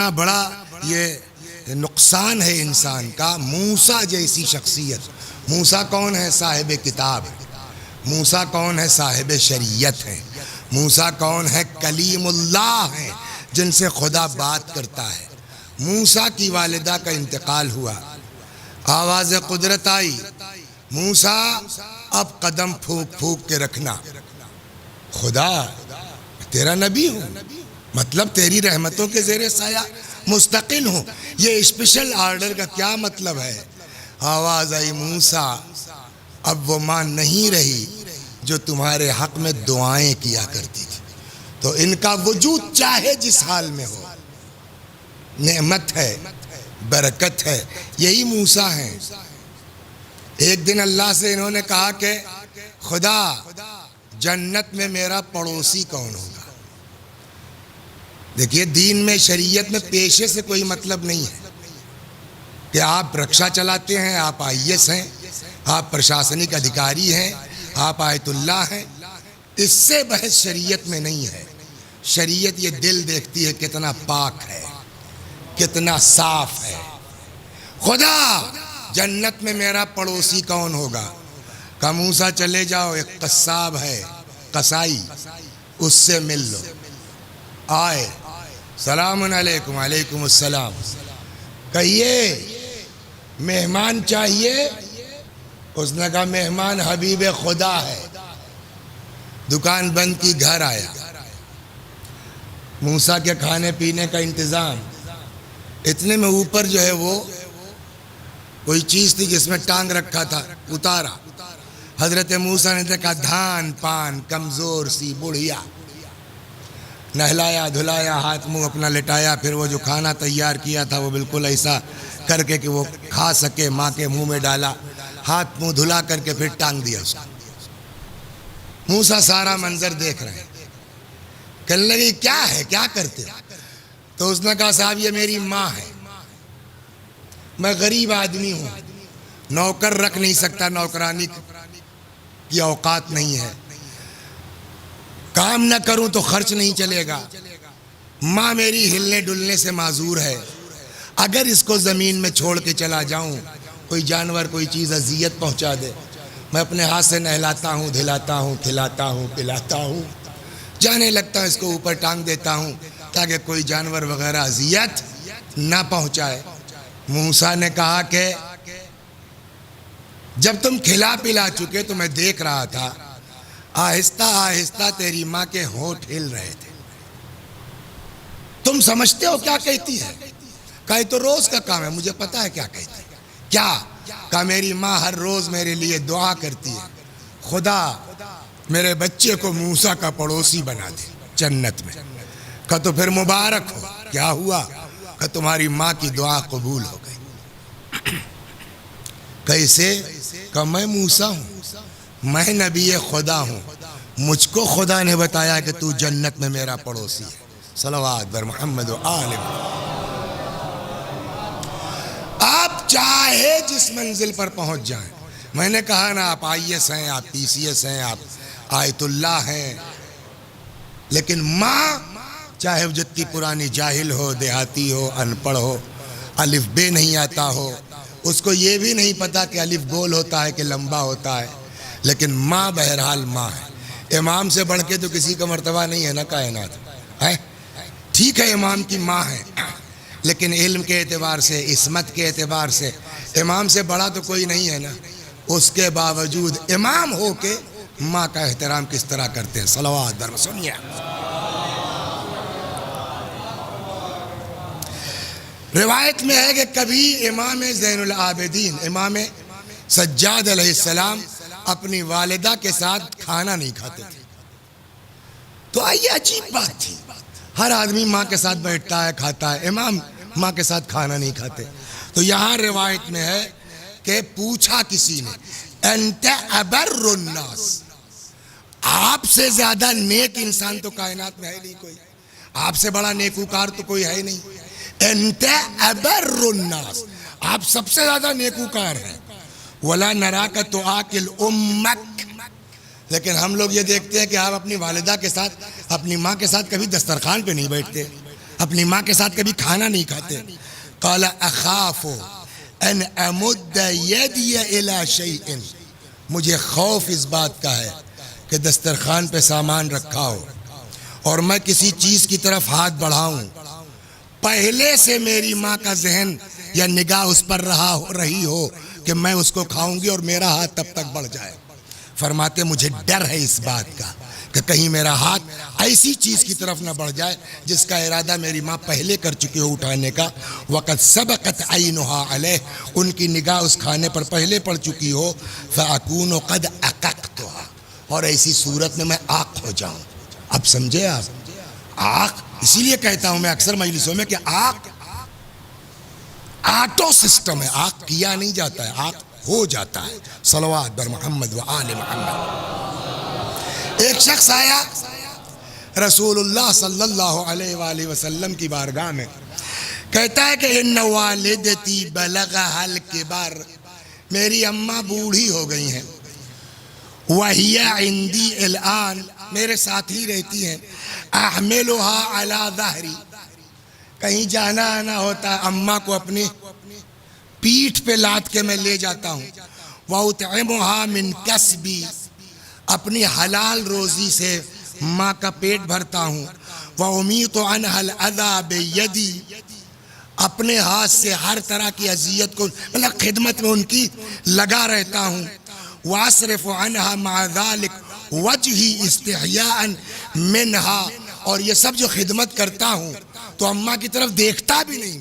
بڑا یہ نقصان ہے انسان کا، موسیٰ جیسی شخصیت۔ موسیٰ کون ہے؟ صاحب کتاب ہے۔ موسیٰ کون ہے؟ صاحب شریعت ہے۔ موسیٰ کون ہے؟ کلیم اللہ ہے، جن سے خدا بات کرتا ہے۔ موسیٰ کی والدہ کا انتقال ہوا، آواز قدرت آئی، موسیٰ اب قدم پھونک پھونک کے رکھنا، خدا تیرا نبی ہوں، مطلب تیری رحمتوں کے زیر سایہ مستقل ہوں۔ یہ اسپیشل آرڈر کا کیا مطلب ہے؟ آواز آئی موسیٰ اب وہ ماں نہیں رہی جو تمہارے حق میں دعائیں کیا کرتی تھی، تو ان کا وجود چاہے جس حال میں ہو نعمت ہے، برکت ہے۔ یہی موسیٰ ہیں۔ ایک دن اللہ سے انہوں نے کہا کہ خدا جنت میں میرا پڑوسی کون ہوگا؟ دیکھیے دین میں، شریعت میں پیشے سے کوئی مطلب نہیں ہے کہ آپ رکشہ چلاتے ہیں، آپ آئی ایس ہیں، آپ پرشاسنک ادھیکاری ہیں، آپ آیت اللہ ہیں، اس سے بحث شریعت میں نہیں ہے۔ شریعت یہ دل دیکھتی ہے کتنا پاک ہے، کتنا صاف ہے۔ خدا جنت میں میرا پڑوسی کون ہوگا؟ کہ موسیٰ چلے جاؤ، ایک قصاب ہے، قصائی، اس سے مل لو۔ آئے، سلام علیکم، علیکم السلام، کہیے مہمان چاہیے؟ اس نے کہا مہمان حبیب خدا ہے۔ دکان بند کی، گھر آیا، موسیٰ کے کھانے پینے کا انتظام۔ اتنے میں اوپر جو ہے وہ کوئی چیز تھی جس میں ٹانگ رکھا تھا، اتارا۔ حضرت موسیٰ نے دیکھا دھان پان کمزور سی بڑھیا، نہلایا دھلایا، ہاتھ منہ اپنا لٹایا، پھر وہ جو کھانا تیار کیا تھا وہ بالکل ایسا کر کے کہ وہ کھا سکے، ماں کے منہ میں ڈالا، ہاتھ منہ دھلا کر کے پھر ٹانگ دیا اس کو۔ موسیٰ سارا منظر دیکھ رہے ہیں، کہنے لگے کیا ہے، کیا کرتے؟ تو اس نے کہا صاحب یہ میری ماں ہے، میں غریب آدمی ہوں، نوکر رکھ نہیں سکتا، نوکرانی کی اوقات نہیں ہے، کام نہ کروں تو خرچ نہیں چلے گا، ماں میری ہلنے ڈلنے سے معذور ہے، اگر اس کو زمین میں چھوڑ کے چلا جاؤں، کوئی جانور کوئی چیز اذیت پہنچا دے، میں اپنے ہاتھ سے نہلاتا ہوں، دھلاتا ہوں، کھلاتا ہوں، پلاتا ہوں، جانے لگتا ہوں، اس کو اوپر ٹانگ دیتا ہوں تاکہ کوئی جانور وغیرہ اذیت نہ پہنچائے۔ موسیٰ نے کہا کہ جب تم کھلا پلا چکے تو میں دیکھ رہا تھا آہستہ آہستہ تیری ماں کے ہونٹ ہل رہے تھے، تم سمجھتے ہو کیا کہتی ہے؟ کہا تو روز کا کام ہے، مجھے پتا ہے کیا کہتی ہے۔ کیا؟ کہا میری ماں ہر روز میرے لیے دعا کرتی ہے، خدا میرے بچے کو موسیٰ کا پڑوسی بنا دے جنت میں۔ کہا تو پھر مبارک ہو۔ کیا ہوا؟ کہ تمہاری ماں کی دعا قبول ہو گئی۔ کیسے؟ کہ میں موسیٰ ہوں، میں نبی خدا ہوں، مجھ کو خدا نے بتایا کہ تو جنت میں میرا پڑوسی ہے۔ صلوات بر محمد و آل محمد۔ آپ چاہے جس منزل پر پہنچ جائیں، میں نے کہا نا آپ آئی ایس ہیں، آپ پی سی ایس ہیں، آپ آیت اللہ ہیں، لیکن ماں چاہے وہ جتنی پرانی جاہل ہو، دیہاتی ہو، ان پڑھ ہو، الف بے نہیں آتا ہو، اس کو یہ بھی نہیں پتا کہ الف گول ہوتا ہے کہ لمبا ہوتا ہے، لیکن ماں بہرحال ماں ہے۔ امام سے بڑھ کے تو کسی کا مرتبہ نہیں ہے نا کائنات ہے۔ ٹھیک ہے امام کی ماں ہے، لیکن علم کے اعتبار سے، عصمت کے اعتبار سے امام سے بڑا تو کوئی نہیں ہے نا۔ اس کے باوجود امام ہو کے ماں کا احترام کس طرح کرتے ہیں؟ صلوات در سنیے۔ روایت میں ہے کہ کبھی امام زین العابدین، امام سجاد علیہ السلام اپنی والدہ کے ساتھ کھانا نہیں کھاتے تھے۔ تو آئیے عجیب بات تھی، ہر آدمی ماں کے ساتھ بیٹھتا ہے کھاتا ہے، امام ماں کے ساتھ کھانا نہیں کھاتے۔ تو یہاں روایت میں ہے کہ پوچھا کسی نے انت ابر الناس، آپ سے زیادہ نیک انسان تو کائنات میں ہے نہیں کوئی، آپ سے بڑا نیکوکار تو کوئی ہے نہیں، انت ابر الناس، آپ سب سے زیادہ نیکوکار ہیں۔ ولا نراک تؤکل امک، لیکن ہم لوگ یہ دیکھتے ہیں کہ آپ اپنی والدہ کے ساتھ، اپنی ماں کے ساتھ کبھی دسترخوان پہ نہیں بیٹھتے، اپنی ماں کے ساتھ کبھی کھانا نہیں کھاتے. قال اخاف ان امد یدی الی شیء، مجھے خوف اس بات کا ہے کہ دسترخوان پہ سامان رکھا ہو اور میں کسی چیز کی طرف ہاتھ بڑھاؤں، پہلے سے میری ماں کا ذہن یا نگاہ اس پر رہی ہو کہ میں اس کو کھاؤں گی اور میرا ہاتھ تب تک بڑھ جائے. فرماتے مجھے ڈر ہے اس بات کا کہ کہیں میرا ہاتھ ایسی چیز کی طرف نہ بڑھ جائے جس کا ارادہ میری ماں پہلے کر چکی ہو اٹھانے کا. وقت سبقت عینها علیہ، ان کی نگاہ اس کھانے پر پہلے پڑ چکی ہو. فاکون قد اققتها، اور ایسی صورت میں آق ہو جاؤں. اب سمجھے آپ؟ آق اسی لیے کہتا ہوں میں اکثر مجلسوں میں کہ آق آٹو سسٹم ہے، آق کیا نہیں جاتا ہے، آق ہو جاتا ہے. صلوات بر محمد و آل محمد. ایک شخص آیا رسول اللہ صلی اللہ علیہ وآلہ وسلم کی بارگاہ میں، کہتا ہے کہ ان والدتی بلغها الکبر، میری اماں بوڑھی ہو گئی ہیں. وہی عندی الان، میرے ساتھ ہی رہتی ہیں. احملها علی ظہری، کہیں جانا آنا ہوتا ہے اماں کو اپنی پیٹھ پہ لاد کے میں لے جاتا ہوں. وَأُطْعِمُهَا مِنْ کسبی، اپنی حلال روزی سے ماں کا پیٹ بھرتا ہوں. وَأُمِيطُ عَنْهَا الْأَذَى بِيَدِي، اپنے ہاتھ سے ہر طرح کی اذیت کو، مطلب خدمت میں ان کی لگا رہتا ہوں. وَأَصْرِفُ عَنْهَا مَعَ ذَلِكَ وَجْهِي اسْتِحْيَاءً مِنْهَا، اور یہ سب جو خدمت کرتا ہوں تو اماں کی طرف دیکھتا بھی نہیں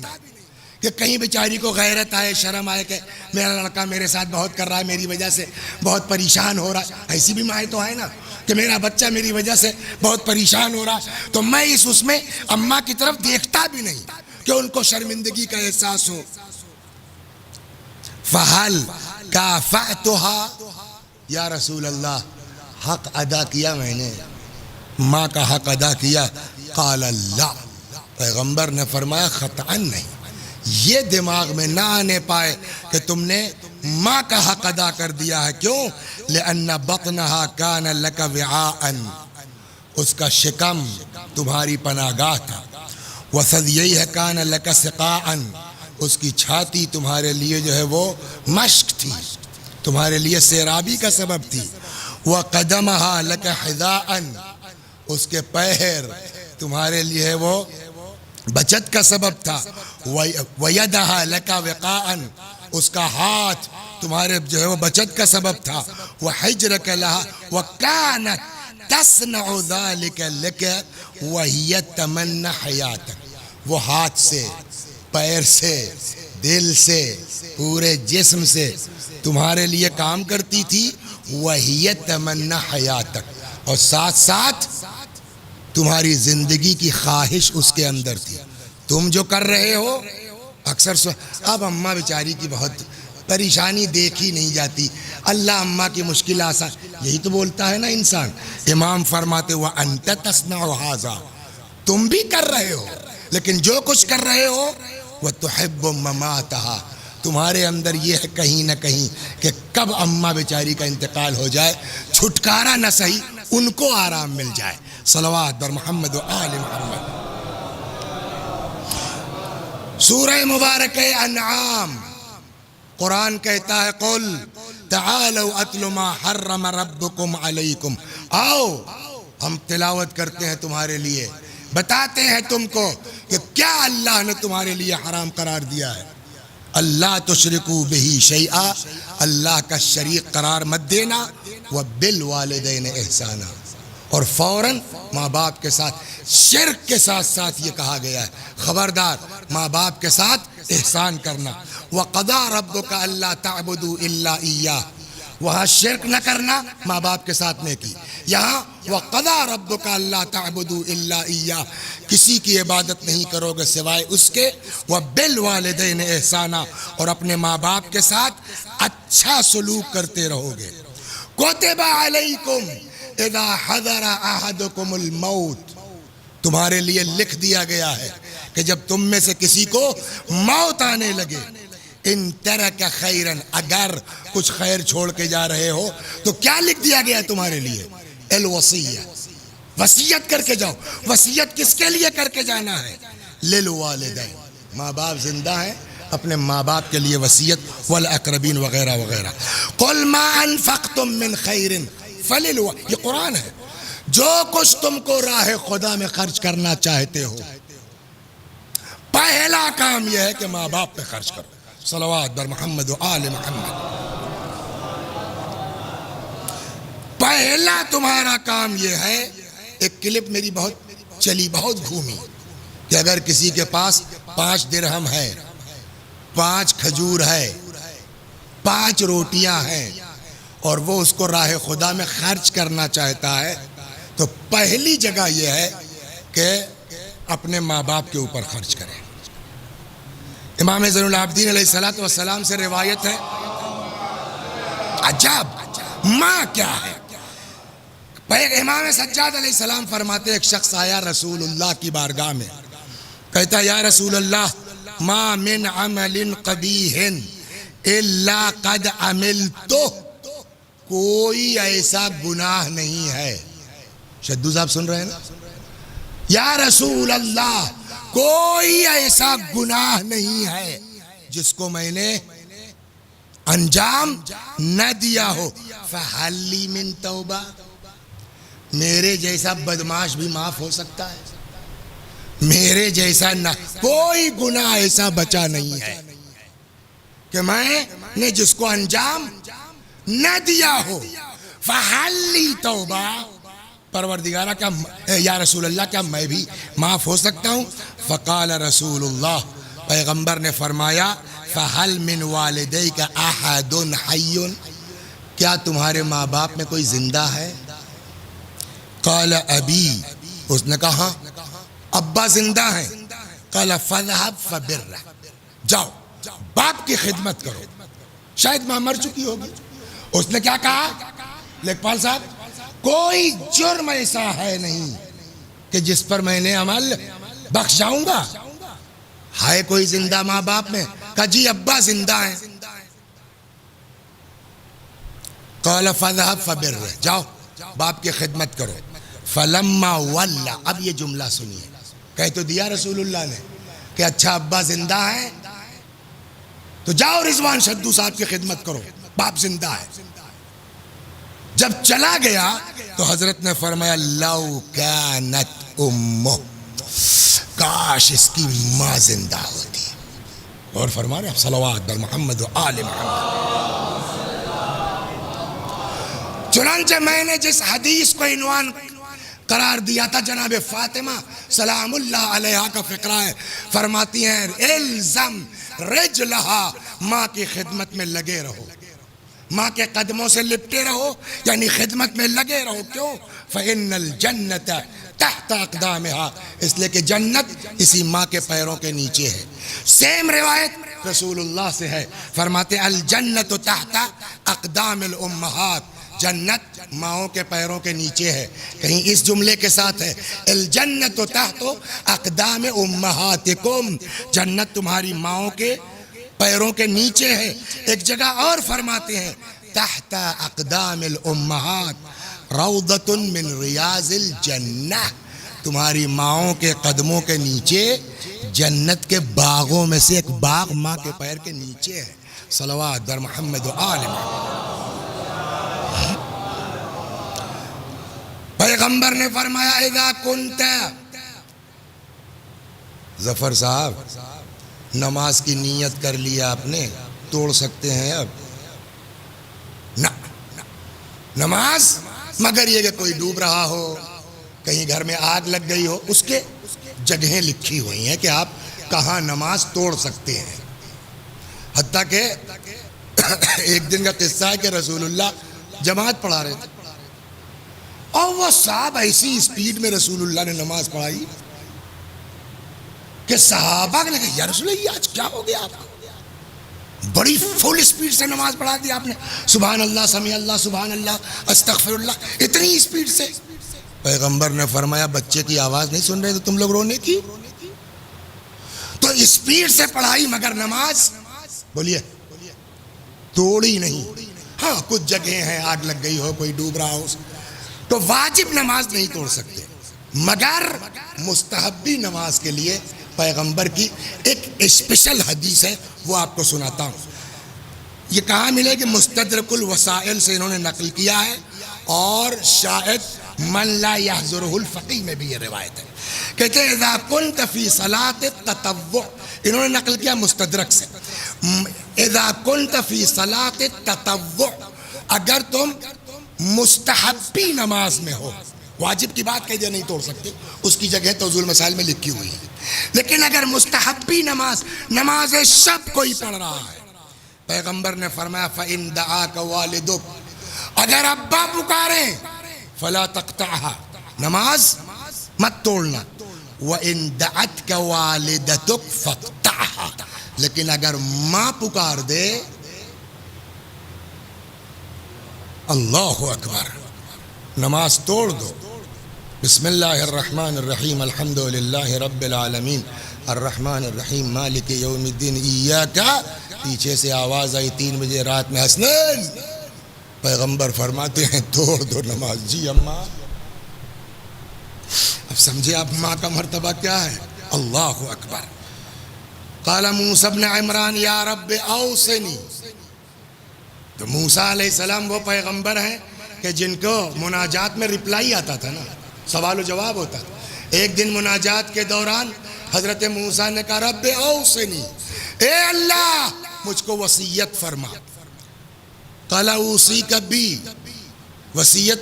کہ کہیں بیچاری کو غیرت آئے، شرم آئے کہ میرا لڑکا میرے ساتھ بہت کر رہا ہے، میری وجہ سے بہت پریشان ہو رہا ہے. ایسی بھی مائیں تو ہے نا کہ میرا بچہ میری وجہ سے بہت پریشان ہو رہا ہے، تو میں اس میں اماں کی طرف دیکھتا بھی نہیں کہ ان کو شرمندگی کا احساس ہو. فَهَلْ كَافَأْتُهَا، یا رسول اللہ حق ادا کیا میں نے، ماں کا حق ادا کیا؟ قال لا، پیغمبر نے فرمایا خطأ نہیں، یہ دماغ میں نہ آنے پائے کہ تم نے ماں کا حق ادا کر دیا ہے. کیوں؟ لأن بطنها كان لك وعاء، اس کا شکم تمہاری پناہ گاہ تھا. وثديها كان لك سقاء، اس کی چھاتی تمہارے لیے جو ہے وہ مشق تھی، تمہارے لیے سیرابی کا سبب تھی. وقدمها لك حذاء، اس کے پیر تمہارے لیے وہ بچت کا سبب تھا. وَيَدَهَا لَكَ وِقَاءً، اس کا ہاتھ تمہارے جو ہے وہ بچت کا سبب تھا. وَحِجْرَكَ لَهَا وَكَانَتْ تَصْنَعُ ذَلِكَ لَكَ وَهِيَ تَمَنَّ حَيَاتَكَ، وہ ہاتھ سے، پیر سے، دل سے، پورے جسم سے تمہارے لیے کام کرتی تھی. وَهِيَ تَمَنَّ حَيَاتَكَ، اور ساتھ ساتھ تمہاری زندگی کی خواہش اس کے اندر تھی. تم جو کر رہے ہو اکثر اب اماں بیچاری کی بہت پریشانی دیکھی نہیں جاتی، اللہ اماں کی مشکل آسان، یہی تو بولتا ہے نا انسان. امام فرماتے وَأَنْتَ تَصْنَعُ هَذَا، تم بھی کر رہے ہو، لیکن جو کچھ کر رہے ہو وَتُحِبُّ مَمَاتَهَا، تمہارے اندر یہ ہے کہیں نہ کہیں کہ کب اماں بیچاری کا انتقال ہو جائے، چھٹکارا نہ صحیح ان کو آرام مل جائے. صلوات بر محمد و آل محمد. سورہ مبارک انعام، قرآن کہتا ہے قل تعالوا اتل ما حرم ربکم علیکم، آؤ ہم تلاوت کرتے ہیں تمہارے لیے، بتاتے ہیں تم کو کہ کیا اللہ نے تمہارے لیے حرام قرار دیا ہے. اللہ تشرکوا بہ شیئا، اللہ کا شریک قرار مت دینا. وبالوالدین احسانا، اور فوراً ماں باپ کے ساتھ شرک کے ساتھ ساتھ یہ کہا گیا ہے خبردار ماں باپ کے ساتھ احسان کرنا. وَقَضَىٰ رَبُّكَ أَلَّا تَعْبُدُوا إِلَّا إِيَّاهُ، وہاں شرک نہ کرنا، ماں باپ کے ساتھ نیکی. یہاں وَقَضَىٰ رَبُّكَ أَلَّا تَعْبُدُوا إِلَّا إِيَّاهُ، کسی کی عبادت نہیں کرو گے سوائے اس کے. وَبِالْوَالِدَيْنِ إِحْسَانًا، اور اپنے ماں باپ کے ساتھ اچھا سلوک کرتے رہو گے. كُتِبَ عَلَيْكُمْ اذا حضر احدکم الموت، تمہارے لیے لکھ دیا گیا ہے کہ جب تم میں سے کسی کو موت آنے لگے، ان ترک خیرا، اگر کچھ خیر چھوڑ کے جا رہے ہو تو کیا لکھ دیا گیا تمہارے لیے؟ الوصیہ، وصیت کر کے جاؤ. وصیت کس کے لیے کر کے جانا ہے؟ للوالدین، ماں باپ زندہ ہیں، اپنے ماں باپ کے لیے وصیت، والاقربین وغیرہ وغیرہ. قل ما انفقتم من خیر فللوالدین، یہ قرآن ہے. جو کچھ تم کو راہ خدا میں خرچ کرنا چاہتے ہو، پہلا کام یہ ہے کہ ماں باپ پہ خرچ کرو. صلوات بر محمد و آل محمد. پہلا تمہارا کام یہ ہے. ایک کلپ میری بہت چلی، بہت گھومی، کہ اگر کسی کے پاس 5 درہم ہے، 5 کھجور ہے، 5 روٹیاں ہیں، اور وہ اس کو راہ خدا میں خرچ کرنا چاہتا ہے، تو پہلی جگہ یہ ہے کہ اپنے ماں باپ کے اوپر خرچ کرے. امام زین العابدین علیہ السلام سے روایت ہے، عجب ماں کیا ہے. امام سجاد علیہ السلام فرماتے، ایک شخص آیا رسول اللہ کی بارگاہ میں، کہتا یا رسول اللہ ما من عمل قبیح الا قد عملتو، کوئی ایسا گناہ نہیں ہے. شدو صاحب سن رہے ہیں نا؟ یا رسول اللہ کوئی ایسا گناہ نہیں ہے جس کو میں نے انجام نہ دیا ہو. فہل لی من توبہ، میرے جیسا بدماش بھی معاف ہو سکتا ہے؟ میرے جیسا نہ کوئی گناہ ایسا بچا نہیں ہے کہ میں نے جس کو انجام نہ دیا ہو. فہل لی توبہ، پروردگارہ کیا یا رسول اللہ کیا میں بھی معاف ہو سکتا ہوں؟ فقال رسول اللہ، پیغمبر نے فرمایا فہل من والدیک احد حی، کیا تمہارے ماں باپ میں کوئی زندہ ہے؟ قال ابی، اس نے کہا ابا زندہ ہیں. قال فذهب فبرہ، جاؤ باپ کی خدمت کرو. شاید ماں مر چکی ہوگی. اس نے کیا کہا؟ لیکپال صاحب کوئی جرم ایسا ہے نہیں کہ جس پر میں نے عمل بخش جاؤں گا. ہے کوئی زندہ ماں باپ میں؟ کہا جی ابا زندہ ہیں. قال فذهب فبرہ، جاؤ باپ کی خدمت کرو. فلما ولا، اب یہ جملہ سنیے، کہہ تو دیا رسول اللہ نے کہ اچھا ابا زندہ ہے تو جاؤ رضوان شدو صاحب کی خدمت کرو، باپ زندہ ہے. جب چلا گیا تو حضرت نے فرمایا لو کانت امہ، کاش اس کی ماں زندہ ہوتی. اور فرما رہے صلوات بر محمد و آل محمد. چنانچہ میں نے جس حدیث کو عنوان قرار دیا تھا جناب فاطمہ سلام اللہ علیہا کا فقرہ ہے، فرماتی ہیں الزم رجلہا، ماں کی خدمت میں لگے رہو، ماں کے قدموں سے لپٹے رہو، یعنی خدمت میں لگے رہو. کیوں؟ فإن الجنت تحت اقدامہا، اس لیے کہ جنت اسی ماں کے پیروں کے نیچے ہے. سیم روایت رسول اللہ سے ہے، فرماتے الجنت تحت اقدام الامہات، جنت ماؤں کے پیروں کے نیچے ہے. کہیں اس جملے کے ساتھ ہے الجنت تحت اقدام امہاتکم، جنت تمہاری ماؤں کے پیروں کے نیچے ہے. ایک جگہ اور فرماتے ہیں تحت اقدام الامہات روضۃ من ریاض الجنہ، تمہاری ماؤں کے قدموں کے نیچے جنت کے باغوں میں سے ایک باغ ماں کے پیر کے نیچے ہے. صلوات بر محمد و آل محمد. پیغمبر نے فرمایا اذا کنت، ظفر صاحب نماز کی نیت کر لیا آپ نے، توڑ سکتے ہیں اب؟ نہ، نماز مگر یہ کہ کوئی ڈوب رہا ہو، کہیں گھر میں آگ لگ گئی ہو، اس کے جگہیں لکھی ہوئی ہیں کہ آپ کہاں نماز توڑ سکتے ہیں. حتیٰ کہ ایک دن کا قصہ ہے کہ رسول اللہ جماعت پڑھا رہے تھے اور وہ صاحب ایسی اسپیڈ میں رسول اللہ نے نماز پڑھائی کہ صحابہ نے کہا یا رسول اللہ یہ آج کیا ہو گیا آپ کو، بڑی فل اسپیڈ سے نماز پڑھا دی آپ نے، سبحان اللہ سمیع اللہ سبحان اللہ استغفر اللہ، اتنی اسپیڈ سے. پیغمبر نے فرمایا بچے کی آواز نہیں سن رہے تو تم لوگ رونے کی؟ تو اسپیڈ سے پڑھائی مگر نماز بولیے توڑی نہیں. ہاں کچھ جگہیں ہیں آگ لگ گئی ہو، کوئی ڈوب رہا ہو، تو واجب نماز نہیں توڑ سکتے، مگر مستحبی نماز کے لیے پیغمبر کی ایک اسپیشل حدیث ہے، وہ آپ کو سناتا ہوں۔ یہ کہاں ملے کہ مستدرک الوسائل سے انہوں نے نقل کیا ہے، اور شاید من لا یحضرہ الفقیہ میں بھی یہ روایت ہے۔ کہتے ہیں اذا کنت فی صلاۃ التطوع، انہوں نے نقل کیا مستدرک سے، اذا کنت فی صلاۃ التطوع، اگر تم مستحبی نماز میں ہو، واجب کی بات کہہ دیا نہیں توڑ سکتے، اس کی جگہ توضیح المسائل میں لکھی ہوئی ہے، لیکن اگر مستحبی نماز شب کوئی پڑھ رہا ہے، پیغمبر نے فرمایا فَإِن دَعَاكَ وَالِدُكَ، اگر ابا پکاریں فَلَا تَقْطَعْهَا، نماز مت توڑنا، وَإِن دَعَتْكَ وَالِدَتُكَ فَاقْطَعْهَا، لیکن اگر ماں پکار دے، اللہ اکبر، نماز توڑ دو۔ بسم اللہ الرحمن الرحیم، الحمد للہ رب العالمین، الرحمن الرحیم، مالک یوم الدین، ایاکا، پیچھے سے آواز آئی 3 بجے رات میں، حسنین، پیغمبر فرماتے ہیں توڑ دو نماز۔ جی اماں، اب سمجھے آپ ماں کا مرتبہ کیا ہے؟ اللہ اکبر۔ قال موسیٰ بن عمران یا رب اوصنی، تو موسیٰ علیہ السلام وہ پیغمبر ہیں کہ جن کو مناجات میں رپلائی آتا تھا نا، سوال و جواب ہوتا تھا۔ ایک دن مناجات کے دوران حضرت موسیٰ نے کہا رب اوصنی، اے اللہ مجھ کو وصیت فرما۔ قال اوصیک بی، وصیت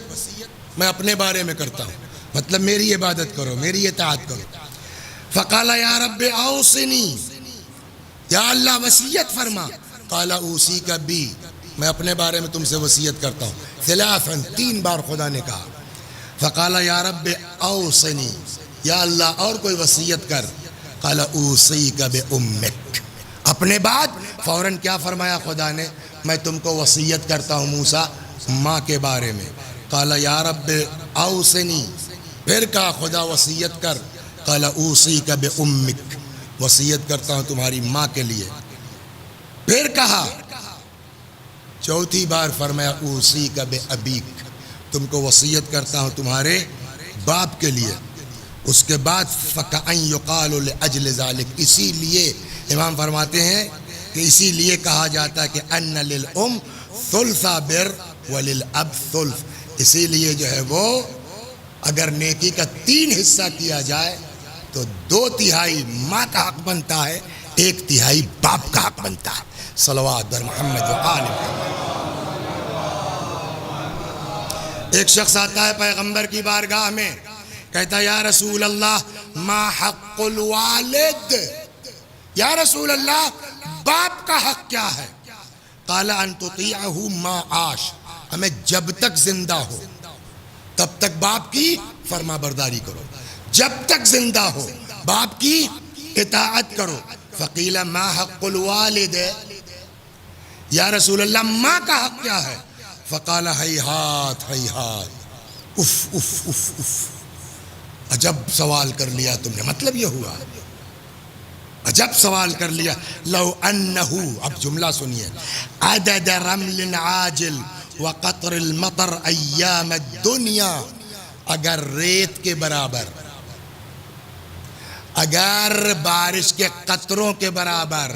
میں اپنے بارے میں کرتا ہوں، مطلب میری عبادت کرو، میری اطاعت کرو۔ فقال یا رب اوصنی، یا اللہ وصیت فرما۔ قال اوصیک بی، میں اپنے بارے میں تم سے وصیت کرتا ہوں۔ ثلاثاً، 3 بار خدا نے کہا۔ فقال یا رب اوصنی، یا اللہ اور کوئی وصیت کر۔ قال اوصیک بامک، اپنے بعد فوراً کیا فرمایا خدا نے؟ میں تم کو وصیت کرتا ہوں موسیٰ ماں کے بارے میں۔ قال یا رب اوصنی، پھر کہا خدا وصیت کر۔ قال اوصیک بامک، وصیت کرتا ہوں تمہاری ماں کے لیے۔ پھر کہا، چوتھی بار فرمایا اوصیک بابیک، تم کو وصیت کرتا ہوں تمہارے باپ کے لیے۔ اس کے بعد فکأن یقال لاجل ذلک، اسی لیے امام فرماتے ہیں کہ اسی لیے کہا جاتا ہے کہ ان للام ثلث بر وللاب ثلث، اسی لیے جو ہے وہ اگر نیکی کا 3 حصہ کیا جائے تو 2/3 ماں کا حق بنتا ہے، 1/3 باپ کا حق بنتا ہے۔ صلوات بر محمد و آل محمد۔ ایک شخص آتا ہے پیغمبر کی بارگاہ میں، کہتا یا رسول اللہ ما حق الوالد، یا رسول اللہ باپ کا حق کیا ہے؟ قال ان تطیعہ ما عاش، ہمیں جب تک زندہ ہو تب تک باپ کی فرما برداری کرو، جب تک زندہ ہو باپ کی اطاعت کرو۔ فقیل ما حق الوالد، یا رسول اللہ ماں کا حق کیا ہے؟ فقال ہیہات ہیہات، اف اف اف اف، عجب سوال کر لیا تم نے، مطلب یہ ہوا عجب سوال کر لیا۔ لو انہو، اب جملہ سنیے، عدد رمل عاجل وقطر المطر ایام الدنیا، اگر ریت کے برابر، اگر بارش کے قطروں کے برابر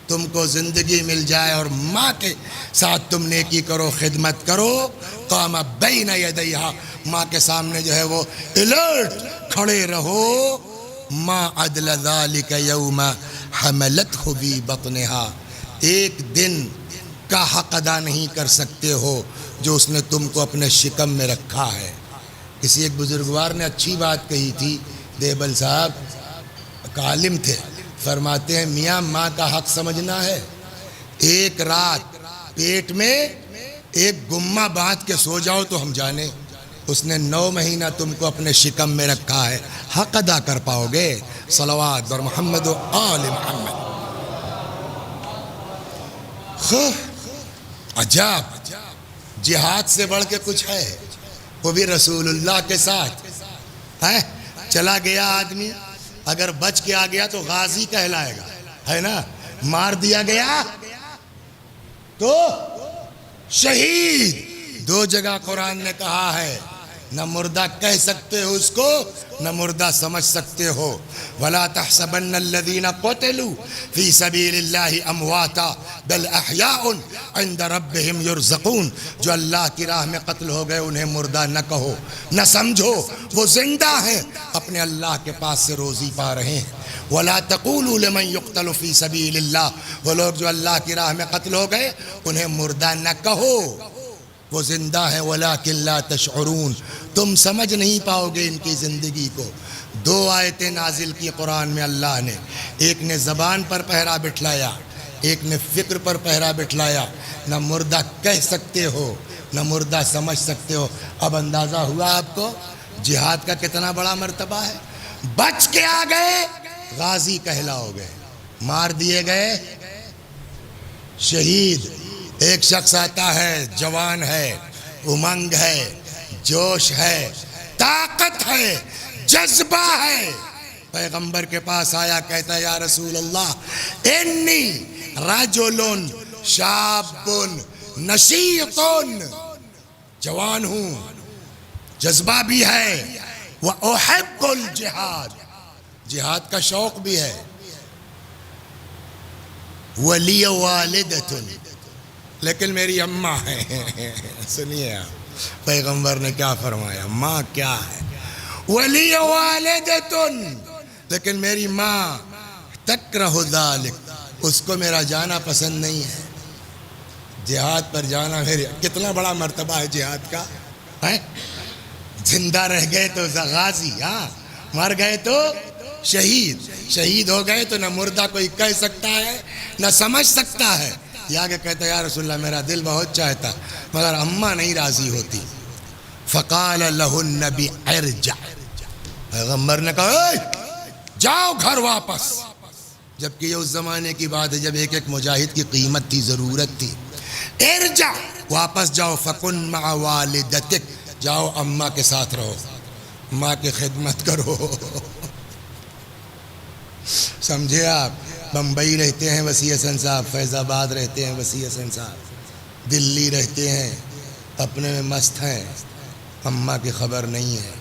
تم کو زندگی مل جائے اور ماں کے ساتھ تم نیکی کرو، خدمت کرو، قام بین یدیہا، ماں کے سامنے جو ہے وہ الرٹ کھڑے رہو، ما عدل ذالک یوم حملتہ فی بطنہا، ایک دن کا حق ادا نہیں کر سکتے ہو جو اس نے تم کو اپنے شکم میں رکھا ہے۔ کسی ایک بزرگوار نے اچھی بات کہی تھی، دیبل صاحب عالم تھے، فرماتے ہیں میاں ماں کا حق سمجھنا ہے، ایک رات پیٹ میں ایک گمہ باندھ کے سو جاؤ تو ہم جانے، اس نے 9 مہینہ تم کو اپنے شکم میں رکھا ہے، حق ادا کر پاؤ گے؟ صلوات بر محمد و آل محمد۔ عجب، جہاد سے بڑھ کے کچھ ہے، وہ بھی رسول اللہ کے ساتھ ہے۔ چلا گیا آدمی، اگر بچ کے آ گیا تو غازی کہلائے گا، ہے نا، مار دیا گیا تو شہید۔ 2 جگہ قرآن نے کہا ہے نہ مردہ کہہ سکتے ہو اس کو، نہ مردہ سمجھ سکتے ہو۔ وَلَا تَحْسَبَنَّ الَّذِينَ قُتِلُوا فِي سَبِيلِ اللَّهِ أَمْوَاتًا بَلْ أَحْيَاءٌ عِندَ رَبِّهِمْ يُرْزَقُونَ۔ جو اللہ کی راہ میں قتل ہو گئے انہیں مردہ نہ کہو، نہ سمجھو، وہ زندہ ہیں، اپنے اللہ کے پاس سے روزی پا رہے ہیں۔ وَلَا تَقُولُوا لِمَنْ يُقْتَلُ فِي سَبِيلِ اللَّهِ، وہ لوگ جو اللہ کی راہ میں قتل ہو گئے انہیں مردہ نہ کہو، وہ زندہ ہے۔ وَلَٰكِن لَا تَشْعُرُونَ، تم سمجھ نہیں پاؤ گے ان کی زندگی کو۔ دو آیتیں نازل کی قرآن میں اللہ نے، ایک نے زبان پر پہرا بٹھلایا، ایک نے فکر پر پہرا بٹھلایا۔ نہ مردہ کہہ سکتے ہو، نہ مردہ سمجھ سکتے ہو۔ اب اندازہ ہوا آپ کو جہاد کا کتنا بڑا مرتبہ ہے۔ بچ کے آ گئے غازی کہلاؤ گے، مار دیے گئے شہید۔ ایک شخص آتا ہے، جوان ہے، امنگ ہے، جوش ہے، طاقت ہے، جذبہ ہے، پیغمبر کے پاس آیا، کہتا ہے یا رسول اللہ انی رجل شاب نشیط، جوان ہوں، جذبہ بھی ہے، وَأُحِبُّ الْجِهَادِ، جہاد کا شوق بھی ہے، وَلِيَ وَالِدَةٌ، لیکن میری اماں ہے۔ سنیے آپ پیغمبر نے کیا فرمایا، ماں کیا ہے، وَلِيَ وَالِدَةٌ، لیکن میری ماں تکرہ ذالک، اس کو میرا جانا پسند نہیں ہے۔ جہاد پر جانا میری، کتنا بڑا مرتبہ ہے جہاد کا، ہے؟ زندہ رہ گئے تو غازی، ہاں، مر گئے تو شہید، شہید ہو گئے تو نہ مردہ کوئی کہہ سکتا ہے نہ سمجھ سکتا ہے۔ یہ آگے کہتا ہے یا رسول اللہ میرا دل بہت چاہتا مگر اماں نہیں راضی ہوتی۔ فقال له النبی ارجع، پیغمبر نے کہا اے جاؤ گھر واپس، جبکہ یہ اس زمانے کی بات ہے جب ایک ایک مجاہد کی قیمت تھی، ضرورت تھی۔ ارجع، واپس جاؤ، فکن مع والدتک، جاؤ اماں کے ساتھ رہو، ماں کی خدمت کرو۔ سمجھے آپ؟ بمبئی رہتے ہیں وسیع حسن صاحب، فیض آباد رہتے ہیں وسیع حسن صاحب، دلی رہتے ہیں، اپنے میں مست ہیں، اماں کی خبر نہیں ہے۔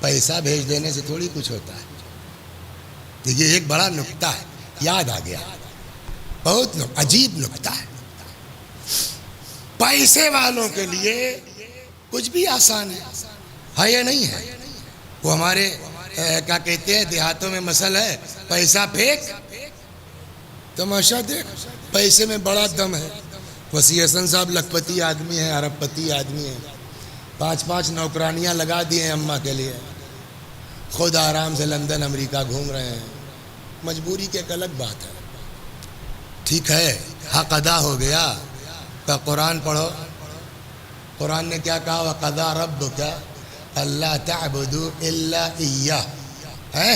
پیسہ بھیج دینے سے تھوڑی کچھ ہوتا ہے۔ یہ ایک بڑا نکتہ ہے، یاد آ گیا، بہت عجیب نکتہ ہے۔ پیسے والوں کے لیے کچھ بھی آسان ہے یا نہیں ہے؟ وہ ہمارے کیا کہتے ہیں دیہاتوں میں مسئلہ ہے، پیسہ پھینک تماشا دیکھ، پیسے میں بڑا دم ہے۔ وسیع حسن صاحب لکھپتی آدمی ہیں، ارب پتی آدمی ہیں، 5 نوکرانیاں لگا دی ہیں اماں کے لیے، خود آرام سے لندن امریکہ گھوم رہے ہیں۔ مجبوری کی ایک الگ بات ہے، ٹھیک ہے، حق ادا ہو گیا۔ تو قرآن پڑھو، قرآن نے کیا کہا، وَقَضَىٰ رَبُّكَ أَلَّا تَعْبُدُوا إِلَّا إِيَّاهُ، ہے؟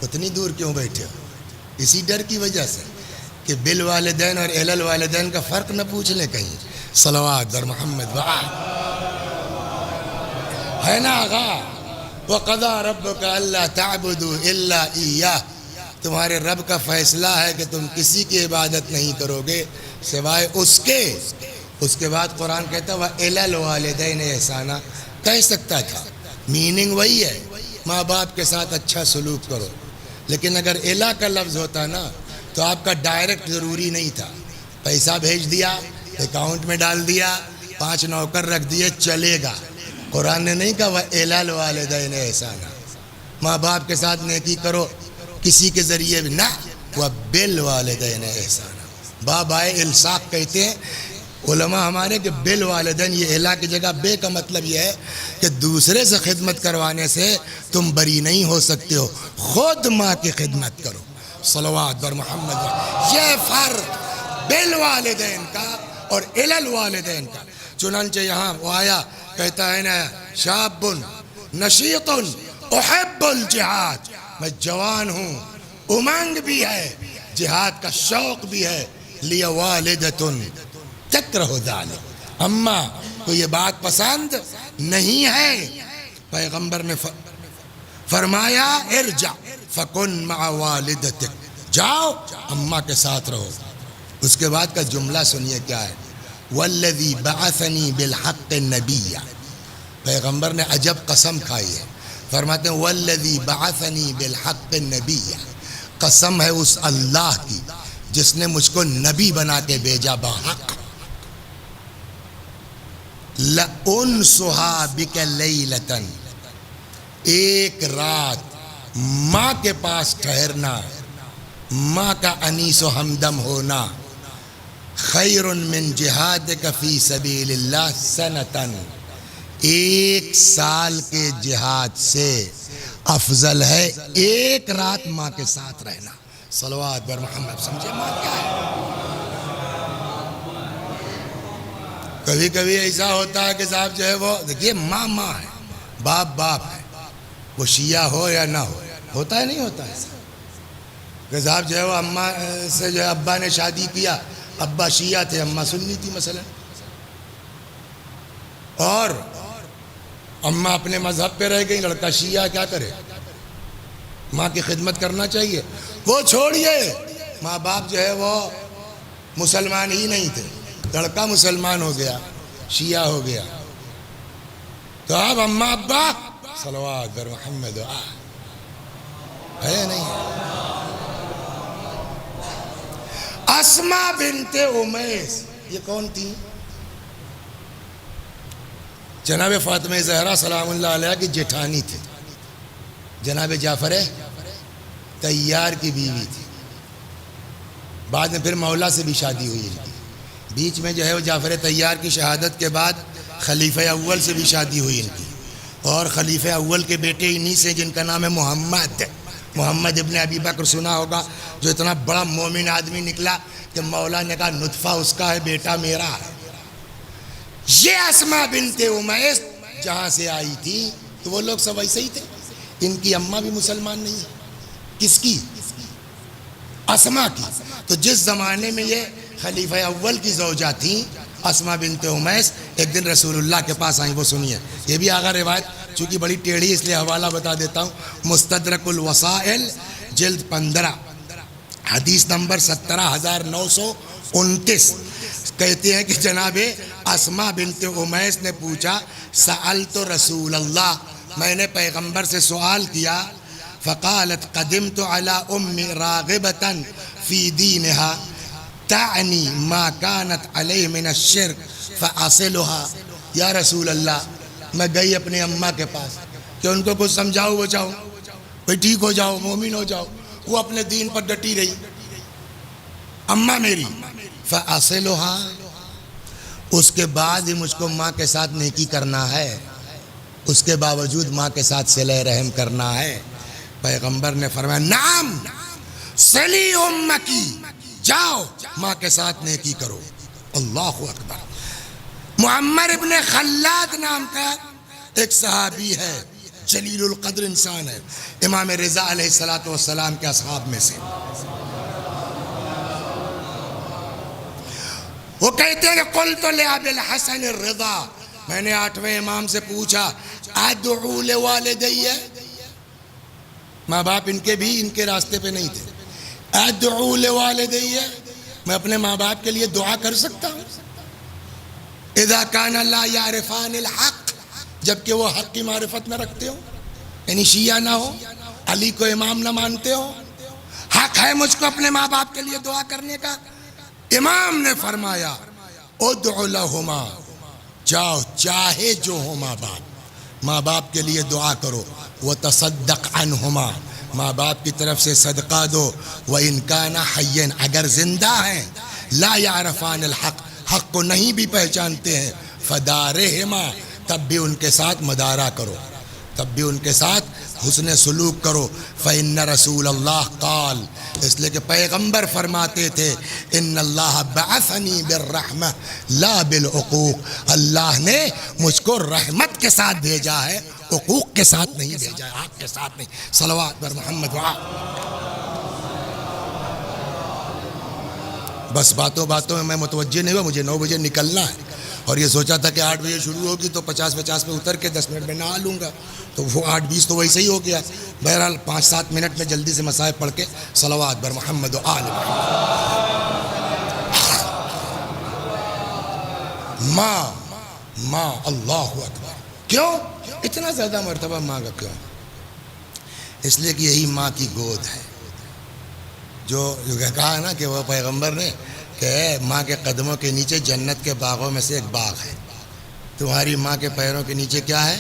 اتنی دور کیوں بیٹھے ہو؟ اسی ڈر کی وجہ سے کہ بالوالدین اور اہل الوالدین کا فرق نہ پوچھ لیں کہیں۔ صلوات بر محمد وآل، ہے نا آغا؟ وَقَضَىٰ رَبُّكَ أَلَّا تَعْبُدُوا إِلَّا إِيَّاهُ، تمہارے رب کا فیصلہ ہے کہ تم کسی کی عبادت نہیں کرو گے سوائے اس کے۔ اس کے بعد قرآن کہتا ہے وَإِلَى الْوَالِدَيْنِ إِحْسَانًا، کہہ سکتا تھا، میننگ وہی ہے، ماں باپ کے ساتھ اچھا سلوک کرو، لیکن اگر الہ کا لفظ ہوتا نا تو آپ کا ڈائریکٹ ضروری نہیں تھا، پیسہ بھیج دیا، اکاؤنٹ میں ڈال دیا، 5 نوکر رکھ دیے، چلے گا۔ قرآن نے نہیں کہا وَإِلَى الْوَالِدَيْنِ إِحْسَانًا، ماں باپ کے ساتھ نیکی کرو، کسی کے ذریعے بھی نہ، وَبِالْوَالِدَيْنِ إِحْسَانًا، باب آئے الساق کہتے ہیں علماء ہمارے کہ بالوالدین، یہ الہ کی جگہ بے کا مطلب یہ ہے کہ دوسرے سے خدمت کروانے سے تم بری نہیں ہو سکتے ہو، خود ماں کی خدمت کرو۔ صلوات بر محمد، یہ فرق بالوالدین کا اور الی الوالدین کا۔ چنانچہ یہاں وہ آیا، کہتا ہے نا شاب نشیط احب الجہاد، میں جوان ہوں، امنگ بھی ہے، جہاد کا شوق بھی ہے۔ لی والدۃ تکرہ ذالک، اماں کو یہ بات پسند نہیں ہے۔ پیغمبر نے فرمایا ارجع فکن مع والدتک، جاؤ اماں کے ساتھ رہو۔ اس کے بعد کا جملہ سنیے کیا ہے، والذی بعثنی بالحق نبیا، پیغمبر نے عجب قسم کھائی ہے، فرماتے ہیں والذی بعثنی بالحق نبی، قسم ہے اس اللہ کی جس نے مجھ کو نبی بنا کے بھیجا بحق، لأنسھا بک لیلۃ، ایک رات ماں کے پاس ٹھہرنا، ماں کا انیس و ہمدم ہونا، خیر من جہادک فی سبیل اللہ سنۃ، ایک سال کے جہاد سے افضل ہے ایک رات ماں کے ساتھ رہنا۔ صلوات بر محمد، سمجھے ماں کیا ہے؟ کبھی کبھی ایسا ہوتا ہے کہ صاحب جو ہے وہ دیکھیے ماں ماں ہے، باپ باپ ہے، وہ شیعہ ہو یا نہ ہو، ہوتا ہے نہیں ہوتا ایسا کہ صاحب جو ہے وہ اماں سے جو ہے ابا نے شادی کیا، ابا شیعہ تھے، اماں سنی تھی مثلا، اور اماں اپنے مذہب پہ رہ گئی، لڑکا شیعہ، کیا کرے؟ ماں کی خدمت کرنا چاہیے۔ وہ چھوڑیے، ماں باپ جو ہے وہ مسلمان ہی نہیں تھے، لڑکا مسلمان ہو گیا، شیعہ ہو گیا، تو اب اماں ابا صلوات بر محمد ہے نہیں؟ اسماء بنت امیس یہ کون تھی؟ جناب فاطمہ زہرا سلام اللہ علیہ کی جیٹھانی تھی، جناب جعفر طیار کی بیوی تھی، بعد میں پھر مولا سے بھی شادی ہوئی ان کی، بیچ میں جو ہے وہ جعفر طیار کی شہادت کے بعد خلیفہ اول سے بھی شادی ہوئی ان کی، اور خلیفہ اول کے بیٹے انہی سے جن کا نام ہے محمد ابن ابی بکر، سنا ہوگا، جو اتنا بڑا مومن آدمی نکلا کہ مولا نے کہا نطفہ اس کا ہے، بیٹا میرا ہے۔ یہ اسماء بنت امیس جہاں سے آئی تھی تو وہ لوگ سب ایسے ہی تھے، ان کی اماں بھی مسلمان نہیں ہے، کس کی؟ اسماء کی۔ تو جس زمانے میں یہ خلیفہ اول کی زوجہ تھیں اسماء بنت امیس، ایک دن رسول اللہ کے پاس آئیں، وہ سنیے، یہ بھی آگا روایت چونکہ بڑی ٹیڑھی اس لیے حوالہ بتا دیتا ہوں، مستدرک الوسائل جلد 15 حدیث نمبر 17,929 کہتے ہیں کہ جناب اسماء بنت امیس نے پوچھا سألت رسول اللہ، میں نے پیغمبر سے سوال کیا، فقالت قدمت على ام راغبة في دينها تعنی ما كانت علیہ من الشرک فاصلها، یا رسول اللہ میں گئی اپنے اماں کے پاس کہ ان کو کچھ سمجھاؤ بچاؤ، بھئی ٹھیک ہو جاؤ، مومن ہو جاؤ، وہ اپنے دین پر ڈٹی رہی اماں میری، فاصلها، اس کے بعد ہی مجھ کو ماں کے ساتھ نیکی کرنا ہے، اس کے باوجود ماں کے ساتھ صلہ رحم کرنا ہے۔ پیغمبر نے فرمایا نعم صلی امکی، جاؤ ماں کے ساتھ نیکی کرو۔ اللہ اکبر۔ معمر ابن خلاد نام کا ایک صحابی ہے، جلیل القدر انسان ہے، امام رضا علیہ السلام کے اصحاب میں سے، وہ کہتے ہیں کہ قلت لأبی الحسن الرضا، میں نے 8ویں امام سے پوچھا ادعو لوالدی، ماں باپ ان کے بھی ان کے راستے پہ نہیں تھے، ادعو لوالدی، میں اپنے ماں باپ کے لیے دعا کر سکتا ہوں؟ اذا کان لا یعرفان الحق، جبکہ وہ حق کی معرفت نہ رکھتے ہو، یعنی شیعہ نہ ہو، علی کو امام نہ مانتے ہو، حق ہے مجھ کو اپنے ماں باپ کے لیے دعا کرنے کا؟ امام نے فرمایا ادعو لہما، جاؤ چاہے جو ہو ماں باپ کے لیے دعا کرو، وتصدق عنہما، ماں باپ کی طرف سے صدقہ دو، وَإِن كَانَ حَيًّا، اگر زندہ ہیں، لا يعرفان الحق، حق کو نہیں بھی پہچانتے ہیں، فدارہما، تب بھی ان کے ساتھ مدارہ کرو، تب بھی ان کے ساتھ حسن سلوک کرو، فإن رسول اللہ قال، اس لیے کہ پیغمبر فرماتے تھے ان اللہ بعثنی بالرحمہ لا بالعقوق، اللہ نے مجھ کو رحمت کے ساتھ بھیجا ہے، حقوق کے ساتھ نہیں بھیجا ہے، حق کے ساتھ نہیں۔ صلوات بر محمد بس باتوں میں میں متوجہ نہیں ہوا، مجھے 9 بجے نکلنا ہے، اور یہ سوچا تھا کہ 8 بجے شروع ہوگی تو 50 پہ اتر کے 10 منٹ میں نہا لوں گا، تو وہ 8:20 تو ویسے ہی ہو گیا۔ بہرحال 5-7 منٹ میں جلدی سے مصائب پڑھ کے صلوات بر محمد و آل محمد۔ ماں اللہ اکبر، کیوں اتنا زیادہ مرتبہ مانگا کیوں؟ اس لیے کہ یہی ماں کی گود ہے، جو کہا نا کہ وہ پیغمبر نے کہ ماں کے قدموں کے نیچے جنت کے باغوں میں سے ایک باغ ہے، تمہاری ماں کے پیروں کے نیچے کیا ہے؟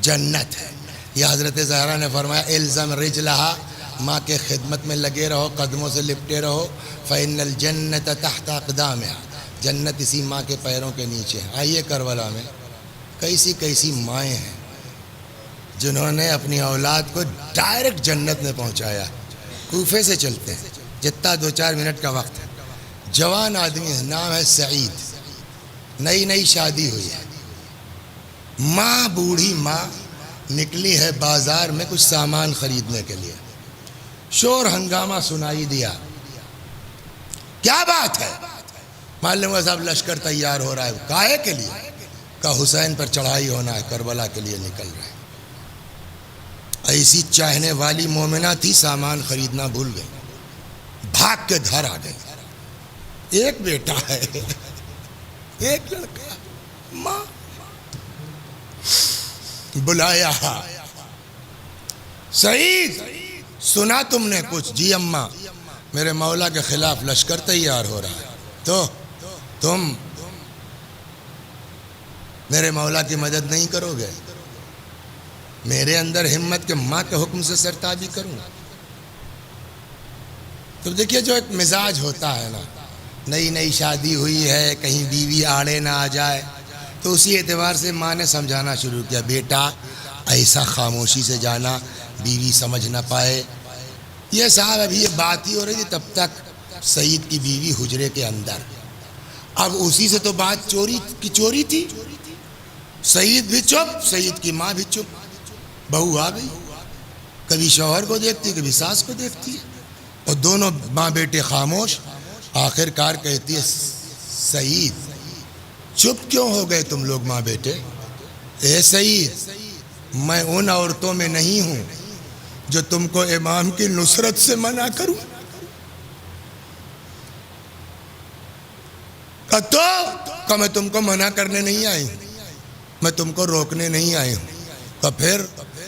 جنت ہے۔ یہ حضرت زہرا نے فرمایا الزم رجلہا، ماں کے خدمت میں لگے رہو، قدموں سے لپٹے رہو، فإن الجنت تحت اقدامہا، جنت اسی ماں کے پیروں کے نیچے ہے۔ آئیے کربلا میں کیسی کیسی مائیں ہیں جنہوں نے اپنی اولاد کو ڈائریکٹ جنت میں پہنچایا۔ کوفے سے چلتے ہیں، جتنا 2-4 منٹ کا وقت ہے، جوان آدمی ہے، نام ہے سعید، نئی نئی شادی ہوئی ہے، ماں بوڑھی ماں نکلی ہے بازار میں کچھ سامان خریدنے کے لیے، شور ہنگامہ سنائی دیا، کیا بات ہے؟ معلوم ہے صاحب لشکر تیار ہو رہا ہے، کاہے کے لیے؟ کہ حسین پر چڑھائی ہونا ہے، کربلا کے لیے نکل رہے ہیں۔ ایسی چاہنے والی مومنہ تھی، سامان خریدنا بھول گئی، بھاگ کے گھر آ گئی۔ ایک بیٹا ہے، ایک لڑکا، ماں بلایا، سعید سنا تم نے کچھ؟ جی اماں، میرے مولا کے خلاف لشکر تیار ہو رہا ہے، تو تم میرے مولا کی مدد نہیں کرو گے؟ میرے اندر ہمت کہ ماں کے حکم سے سرتابی کروں۔ تو دیکھیے جو ایک مزاج ہوتا ہے نا، نئی نئی شادی ہوئی ہے، کہیں بیوی آڑے نہ آ جائے، تو اسی اعتبار سے ماں نے سمجھانا شروع کیا، بیٹا ایسا خاموشی سے جانا بیوی سمجھ نہ پائے۔ یہ صاحب ابھی یہ بات ہی ہو رہی تھی، تب تک سعید کی بیوی حجرے کے اندر، اب اسی سے تو بات چوری تھی، سعید بھی چپ، سعید کی ماں بھی چپ، بہو آ گئی، کبھی شوہر کو دیکھتی کبھی ساس کو دیکھتی، اور دونوں ماں بیٹے خاموش۔ آخر کار کہتی ہے سعید چپ کیوں ہو گئے تم لوگ ماں بیٹے؟ اے سعید میں ان عورتوں میں نہیں ہوں جو تم کو امام کی نصرت سے منع کروں، کہ میں تم کو منع کرنے نہیں آئی ہوں، میں تم کو روکنے نہیں آئی ہوں، تو پھر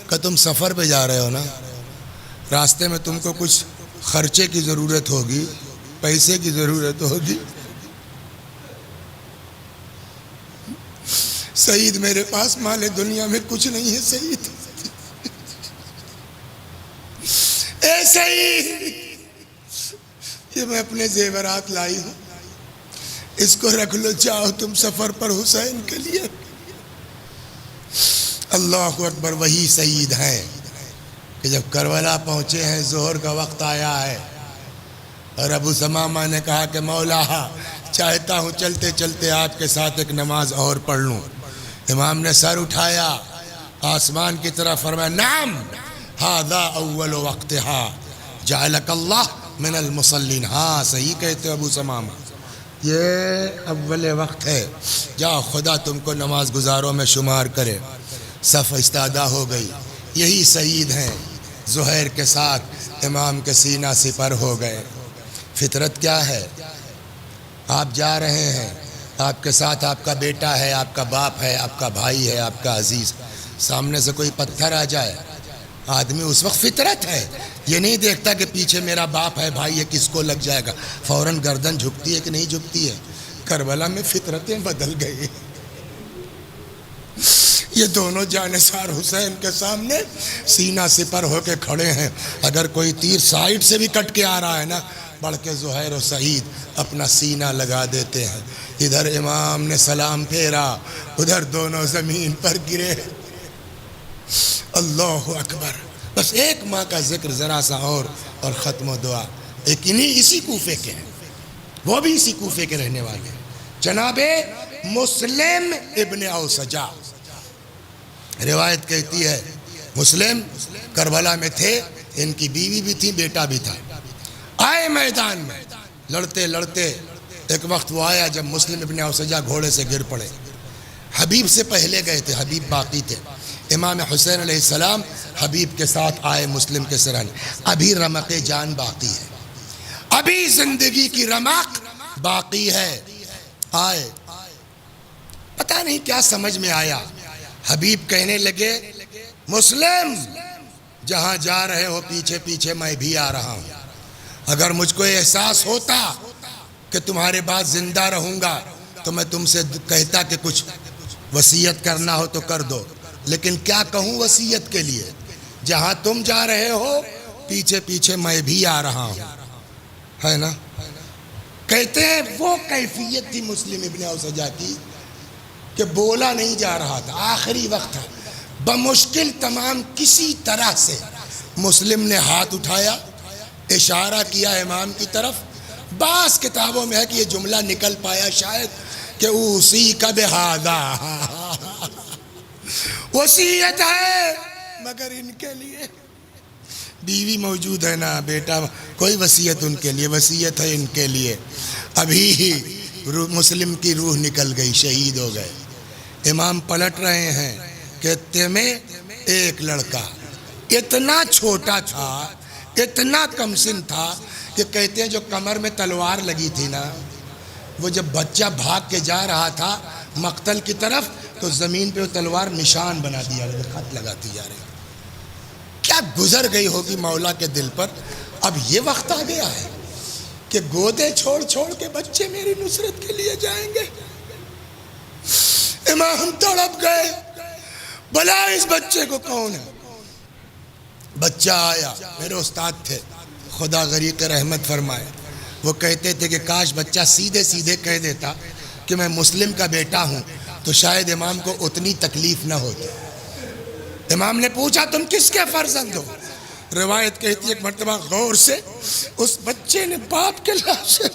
کہ تم سفر پہ جا رہے ہو نا، راستے میں تم کو کچھ خرچے کی ضرورت ہوگی، پیسے کی ضرورت ہوگی۔ سعید میرے پاس مال دنیا میں کچھ نہیں ہے سعید، اے سعید یہ میں اپنے زیورات لائی ہوں، اس کو رکھ لو، جاؤ تم سفر پر حسین کے لیے۔ اللہ اکبر، وہی سعید ہیں کہ جب کربلا پہنچے ہیں، ظہر کا وقت آیا ہے، اور ابو ثمامہ نے کہا کہ مولا چاہتا ہوں چلتے چلتے آپ کے ساتھ ایک نماز اور پڑھ لوں۔ امام نے سر اٹھایا آسمان کی طرف، فرمایا نعم ھذا اول وقتھا جعلک اللہ من المصلین، ہاں صحیح کہتے ہو ابو ثمامہ، یہ اول وقت ہے، جاؤ خدا تم کو نماز گزاروں میں شمار کرے۔ صف استادہ ہو گئی، یہی سعید ہیں، زہیر کے ساتھ امام کے سینہ سپر ہو گئے۔ فطرت کیا ہے؟ آپ جا رہے ہیں، آپ کے ساتھ آپ کا بیٹا ہے، آپ کا باپ ہے، آپ کا بھائی ہے، آپ کا عزیز، سامنے سے کوئی پتھر آ جائے، آدمی اس وقت فطرت ہے، یہ نہیں دیکھتا کہ پیچھے میرا باپ ہے، بھائی ہے، کس کو لگ جائے گا، فوراً گردن جھکتی ہے کہ نہیں جھکتی ہے؟ کربلا میں فطرتیں بدل گئی، یہ دونوں جانثار حسین کے سامنے سینہ سپر ہو کے کھڑے ہیں، اگر کوئی تیر سائیڈ سے بھی کٹ کے آ رہا ہے نا، بڑھ کے زہیر و سعید اپنا سینہ لگا دیتے ہیں، ادھر امام نے سلام پھیرا، ادھر دونوں زمین پر گرے۔ اللہ اکبر، بس ایک ماں کا ذکر ذرا سا اور ختم و دعا۔ ایک اسی کوفے کے ہیں، وہ بھی اسی کوفے کے رہنے والے ہیں، جناب مسلم ابن اوسجا، روایت کہتی ہے مسلم کربلا میں تھے، ان کی بیوی بھی تھی، بیٹا بھی تھا، آئے میدان میں لڑتے لڑتے، ایک وقت وہ آیا جب مسلم ابن اوسجا گھوڑے سے گر پڑے، حبیب سے پہلے گئے تھے، حبیب باقی تھے، امام حسین علیہ السلام حبیب کے ساتھ آئے مسلم کے سرانے، ابھی رمق جان باقی ہے، ابھی زندگی کی رمق باقی ہے، آئے، پتہ نہیں کیا سمجھ میں آیا، حبیب کہنے لگے مسلم جہاں جا رہے ہو پیچھے پیچھے میں بھی آ رہا ہوں. اگر مجھ کو احساس ہوتا کہ تمہارے بعد زندہ رہوں گا تو میں تم سے کہتا کہ کچھ وصیت کرنا ہو تو کر دو، لیکن کیا کہوں وصیت کے لیے. جہاں تم جا رہے ہو پیچھے پیچھے میں بھی آ رہا ہوں. ہے نا؟ کہتے ہیں وہ کیفیت تھی مسلم ابن اوسجہ کی کہ بولا نہیں جا رہا تھا، آخری وقت تھا، بمشکل تمام کسی طرح سے مسلم نے ہاتھ اٹھایا، اشارہ کیا امام کی طرف. بعض کتابوں میں ہے کہ یہ جملہ نکل پایا شاید کہ اسی کا بہذا، وصیت ہے مگر ان کے لیے. بیوی موجود ہے نا، بیٹا، کوئی وصیت ان کے لیے، وصیت ہے ان کے لیے. ابھی ہی مسلم کی روح نکل گئی، شہید ہو گئے. امام پلٹ رہے ہیں، کہتے میں ایک لڑکا اتنا چھوٹا تھا، اتنا کم سن تھا کہ کہتے ہیں جو کمر میں تلوار لگی تھی نا، وہ جب بچہ بھاگ کے جا رہا تھا مقتل کی طرف تو زمین پہ وہ تلوار نشان بنا دیا، خط لگاتی جا رہی. کیا گزر گئی ہوگی مولا کے دل پر. اب یہ وقت آ گیا ہے کہ گودے چھوڑ چھوڑ کے بچے میری نصرت کے لیے جائیں گے. امام تڑپ گئے، بلا اس بچے کو کون ہے. بچہ آیا، میرے استاد تھے، خدا غریق رحمت فرمائے. وہ کہتے تھے کہ کاش بچہ سیدھے سیدھے کہہ دیتا کہ میں مسلم کا بیٹا ہوں تو شاید امام کو اتنی تکلیف نہ ہوتی. امام نے پوچھا تم کس کے فرزند ہو؟ روایت کہتی ہے ایک مرتبہ غور سے اس بچے نے باپ کے لاشیں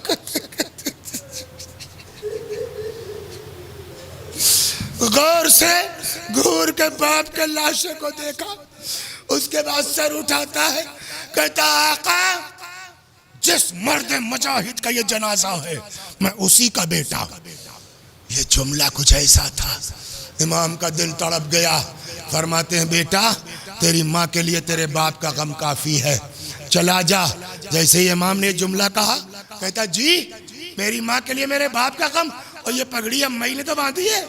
غور سے گور کے باپ کے لاشے کو دیکھا. اس کے بعد سر اٹھاتا ہے، کہتا آقا جس مرد مجاہد کا یہ جنازہ ہے میں اسی کا بیٹا. یہ جملہ کچھ ایسا تھا، امام کا دل تڑپ گیا. فرماتے ہیں بیٹا تیری ماں کے لیے تیرے باپ کا غم کافی ہے، چلا جا. جیسے ہی امام نے جملہ کہا کہتا جی میری ماں کے لیے میرے باپ کا غم، اور یہ پگڑی امائی نے تو باندھی ہے،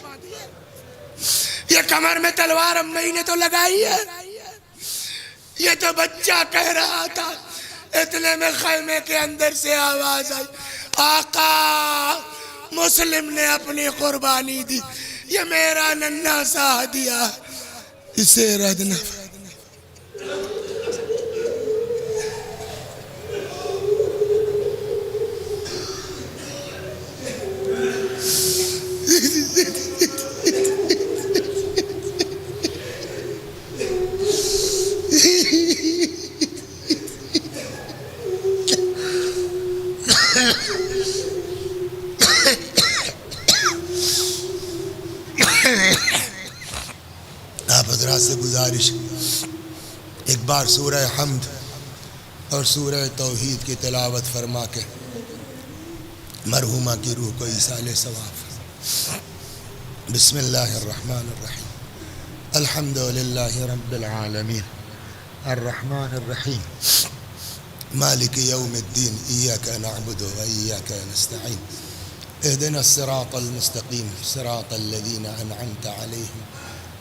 یہ کمر میں تلوار امائی نے تو لگائی ہے. یہ تو بچہ کہہ رہا تھا. اتنے میں خیمے کے اندر سے آواز آئی، آقا مسلم نے اپنی قربانی دی، یہ میرا ننھا سا ہدیہ، اسے رد نہ. آپ حضرات سے گزارش، ایک بار سورہ حمد اور سورہ توحید کی تلاوت فرما کے مرحومہ کی روح کو ایصال ثواب. بسم اللہ الرحمن الرحیم، الحمد للہ رب العالمین، الرحمن الرحیم، مالک یوم الدین، ایاک نعبد و ایاک نستعین، اهدنا الصراط المستقیم، صراط الذین انعمت علیہم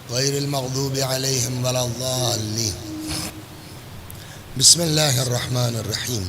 غیر المغضوب علیہم ولا الضالین. بسم اللہ الرحمن الرحیم.